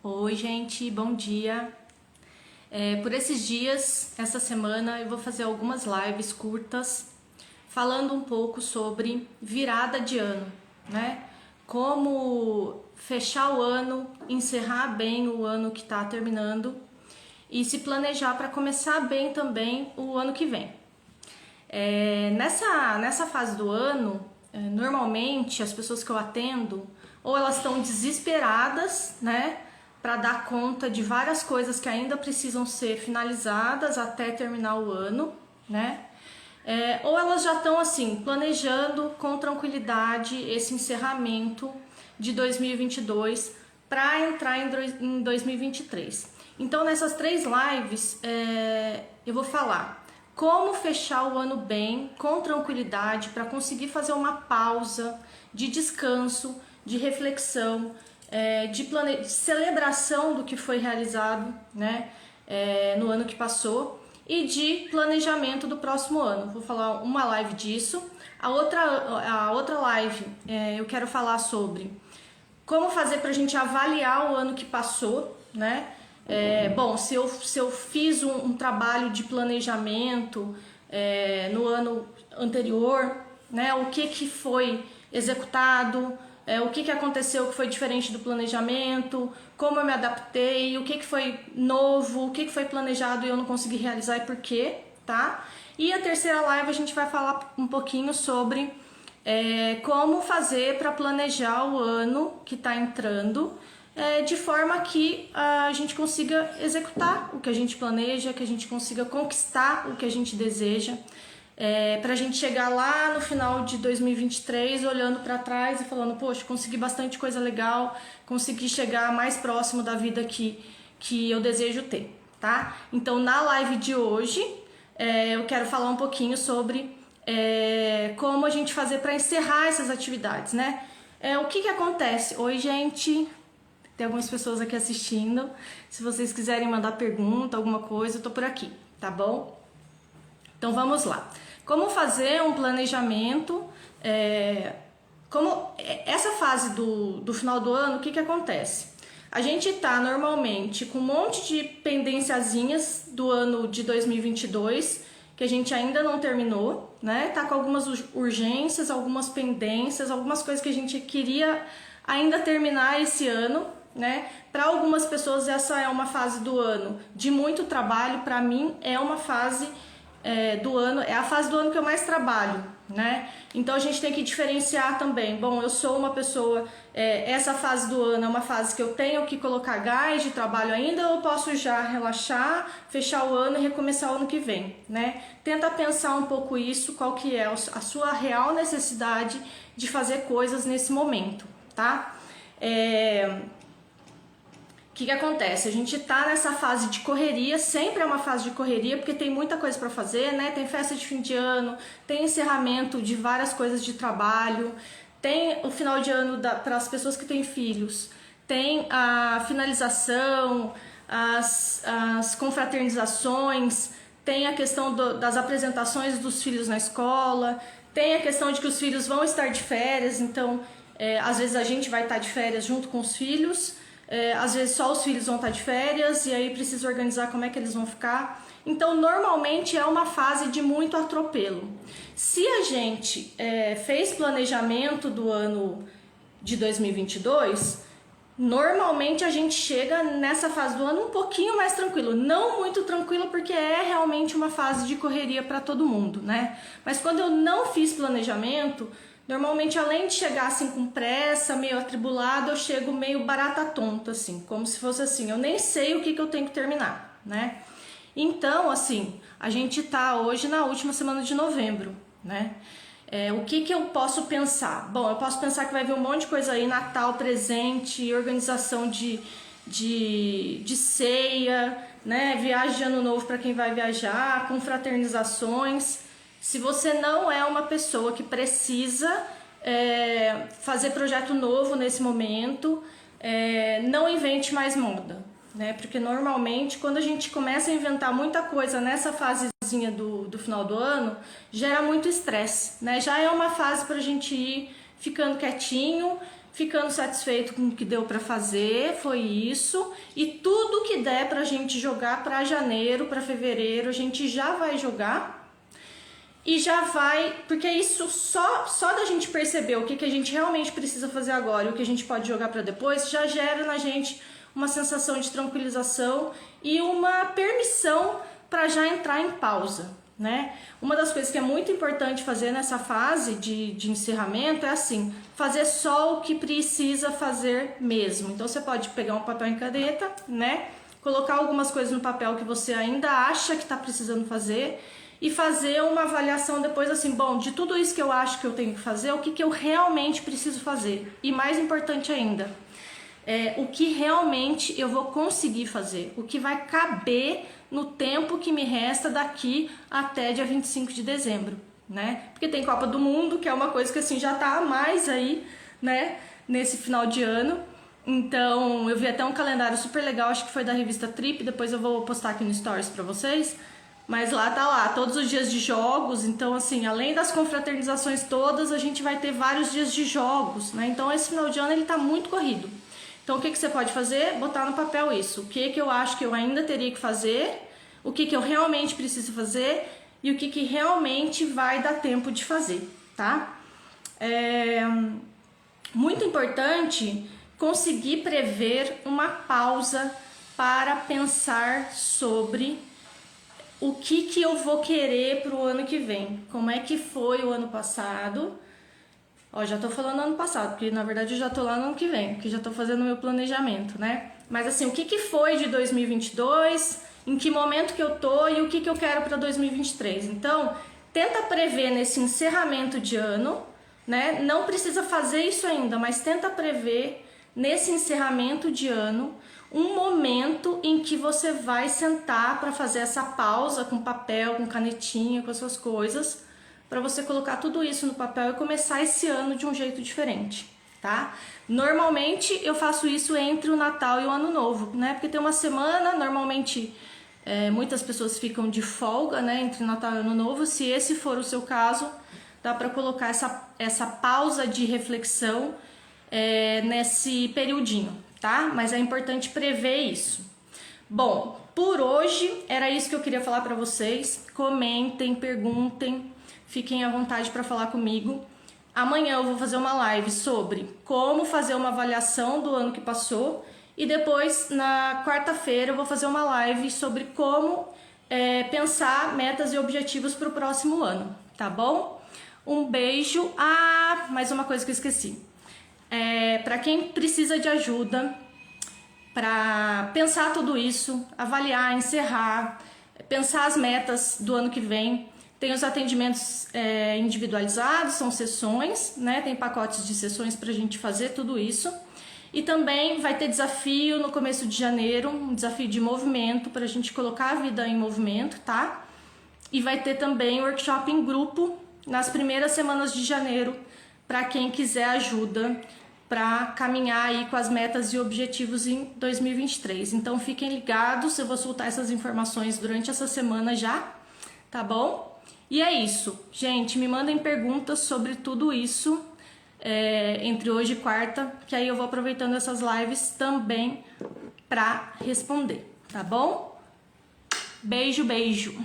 Oi, gente, bom dia. Por esses dias, essa semana, eu vou fazer algumas lives curtas falando um pouco sobre virada de ano, né? Como fechar o ano, encerrar bem o ano que está terminando e se planejar para começar bem também o ano que vem. Nessa fase do ano, normalmente as pessoas que eu atendo, ou elas estão desesperadas, né, para dar conta de várias coisas que ainda precisam ser finalizadas até terminar o ano, né? Ou elas já estão assim, planejando com tranquilidade esse encerramento de 2022 para entrar em 2023. Então, nessas 3 lives, eu vou falar como fechar o ano bem, com tranquilidade, para conseguir fazer uma pausa de descanso, de reflexão, de celebração do que foi realizado, né, no ano que passou e de planejamento do próximo ano. Vou falar uma live disso. A outra live eu quero falar sobre como fazer para a gente avaliar o ano que passou, né? Bom, se eu fiz um trabalho de planejamento no ano anterior, né? O que foi executado, o que aconteceu que foi diferente do planejamento, como eu me adaptei, o que foi novo, o que foi planejado e eu não consegui realizar e por quê, tá? E a terceira live a gente vai falar um pouquinho sobre como fazer para planejar o ano que está entrando, de forma que a gente consiga executar o que a gente planeja, que a gente consiga conquistar o que a gente deseja, para a gente chegar lá no final de 2023 olhando para trás e falando, poxa, consegui bastante coisa legal, consegui chegar mais próximo da vida que eu desejo ter, tá? Então, na live de hoje, eu quero falar um pouquinho sobre como a gente fazer para encerrar essas atividades, né? O que acontece? Oi, gente, tem algumas pessoas aqui assistindo. Se vocês quiserem mandar pergunta, alguma coisa, eu tô por aqui, tá bom? Então vamos lá. Como fazer um planejamento? Essa fase do final do ano, o que acontece? A gente tá normalmente com um monte de pendênciazinhas do ano de 2022 que a gente ainda não terminou, né? Tá com algumas urgências, algumas pendências, algumas coisas que a gente queria ainda terminar esse ano, né? Para algumas pessoas essa é uma fase do ano de muito trabalho, para mim é uma fase do ano, é a fase do ano que eu mais trabalho, né? Então a gente tem que diferenciar também. Bom, eu sou uma pessoa, essa fase do ano é uma fase que eu tenho que colocar gás de trabalho ainda, ou eu posso já relaxar, fechar o ano e recomeçar o ano que vem, né? Tenta pensar um pouco isso, qual que é a sua real necessidade de fazer coisas nesse momento, tá? O que acontece? A gente tá nessa fase de correria, sempre é uma fase de correria, porque tem muita coisa para fazer, né? Tem festa de fim de ano, tem encerramento de várias coisas de trabalho, tem o final de ano para as pessoas que têm filhos, tem a finalização, as confraternizações, tem a questão das apresentações dos filhos na escola, tem a questão de que os filhos vão estar de férias, então às vezes a gente vai estar de férias junto com os filhos, às vezes só os filhos vão estar de férias e aí precisa organizar como é que eles vão ficar. Então, normalmente é uma fase de muito atropelo. Se a gente fez planejamento do ano de 2022, normalmente a gente chega nessa fase do ano um pouquinho mais tranquilo. Não muito tranquilo, porque é realmente uma fase de correria para todo mundo, né? Mas quando eu não fiz planejamento, normalmente, além de chegar assim com pressa, meio atribulado, eu chego meio barata tonta, assim, como se fosse assim, eu nem sei o que eu tenho que terminar, né? Então, assim, a gente tá hoje na última semana de novembro, né? O que eu posso pensar? Bom, eu posso pensar que vai vir um monte de coisa aí, Natal, presente, organização de ceia, né? Viagem de ano novo para quem vai viajar, confraternizações. Se você não é uma pessoa que precisa fazer projeto novo nesse momento, não invente mais moda, né? Porque normalmente quando a gente começa a inventar muita coisa nessa fasezinha do final do ano, gera muito estresse, né? Já é uma fase para a gente ir ficando quietinho, ficando satisfeito com o que deu para fazer, foi isso. E tudo que der pra gente jogar para janeiro, para fevereiro, a gente já vai jogar. E já vai, porque isso só da gente perceber o que a gente realmente precisa fazer agora e o que a gente pode jogar para depois, já gera na gente uma sensação de tranquilização e uma permissão para já entrar em pausa, né? Uma das coisas que é muito importante fazer nessa fase de encerramento é assim, fazer só o que precisa fazer mesmo. Então você pode pegar um papel e caneta, né? Colocar algumas coisas no papel que você ainda acha que está precisando fazer e fazer uma avaliação depois assim, bom, de tudo isso que eu acho que eu tenho que fazer, o que eu realmente preciso fazer. E mais importante ainda, o que realmente eu vou conseguir fazer, o que vai caber no tempo que me resta daqui até dia 25 de dezembro, né? Porque tem Copa do Mundo, que é uma coisa que assim já tá a mais aí, né, nesse final de ano. Então, eu vi até um calendário super legal, acho que foi da revista Trip, depois eu vou postar aqui no Stories pra vocês. Mas lá tá lá, todos os dias de jogos, então assim, além das confraternizações todas, a gente vai ter vários dias de jogos, né? Então esse final de ano ele tá muito corrido. Então o que você pode fazer? Botar no papel isso. O que eu acho que eu ainda teria que fazer, o que eu realmente preciso fazer e o que realmente vai dar tempo de fazer, tá? Muito importante conseguir prever uma pausa para pensar sobre o que eu vou querer pro ano que vem. Como é que foi o ano passado? Ó, já tô falando ano passado, porque na verdade eu já tô lá no ano que vem, porque já tô fazendo o meu planejamento, né? Mas assim, o que foi de 2022, em que momento que eu tô e o que eu quero para 2023. Então, tenta prever nesse encerramento de ano, né? Não precisa fazer isso ainda, mas tenta prever nesse encerramento de ano um momento em que você vai sentar para fazer essa pausa com papel, com canetinha, com as suas coisas, para você colocar tudo isso no papel e começar esse ano de um jeito diferente, tá? Normalmente eu faço isso entre o Natal e o Ano Novo, né? Porque tem uma semana, normalmente muitas pessoas ficam de folga, né? Entre Natal e Ano Novo. Se esse for o seu caso, dá para colocar essa pausa de reflexão nesse periodinho, tá? Mas é importante prever isso. Bom, por hoje era isso que eu queria falar para vocês. Comentem, perguntem, fiquem à vontade para falar comigo. Amanhã eu vou fazer uma live sobre como fazer uma avaliação do ano que passou e depois na quarta-feira eu vou fazer uma live sobre como pensar metas e objetivos para o próximo ano, tá bom? Um beijo. Ah, mais uma coisa que eu esqueci. Para quem precisa de ajuda para pensar tudo isso, avaliar, encerrar, pensar as metas do ano que vem, tem os atendimentos individualizados, são sessões, né? Tem pacotes de sessões para a gente fazer tudo isso. E também vai ter desafio no começo de janeiro, um desafio de movimento para a gente colocar a vida em movimento, tá? E vai ter também workshop em grupo nas primeiras semanas de janeiro para quem quiser ajuda para caminhar aí com as metas e objetivos em 2023. Então fiquem ligados, eu vou soltar essas informações durante essa semana já, tá bom? E é isso, gente, me mandem perguntas sobre tudo isso entre hoje e quarta, que aí eu vou aproveitando essas lives também para responder, tá bom? Beijo, beijo!